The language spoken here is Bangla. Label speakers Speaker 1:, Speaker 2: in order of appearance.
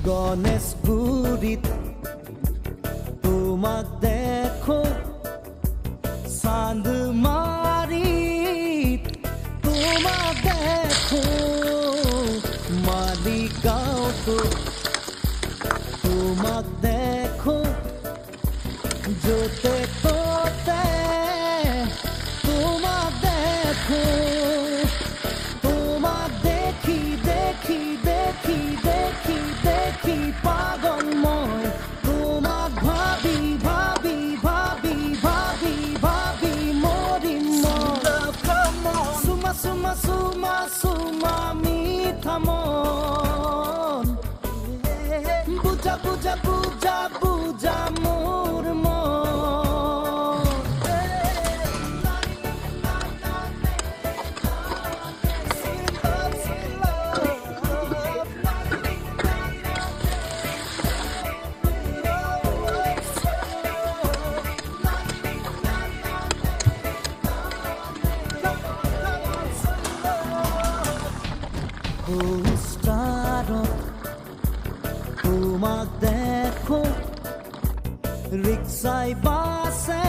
Speaker 1: গণেশগুৰিত তোমাক দেখো, চান্দমাৰীত তোমাক দেখো, মালিগাঁৱতো তোমাক দেখো, য'তে ত'তে তোমাক দেখো। তোমাক দেখি দেখি দেখি দেখি দেখি পাগল মই, তোমাক ভাবি ভাবি ভাবি ভাবি ভাবি মৰিম মই। চুমা চুমা চুমা চুমা মিঠা মন, বুজা বুজা বুজা বুজা মোৰ মন। পোষ্টাৰত তোমাক দেখো, ৰিক্সাই বাছে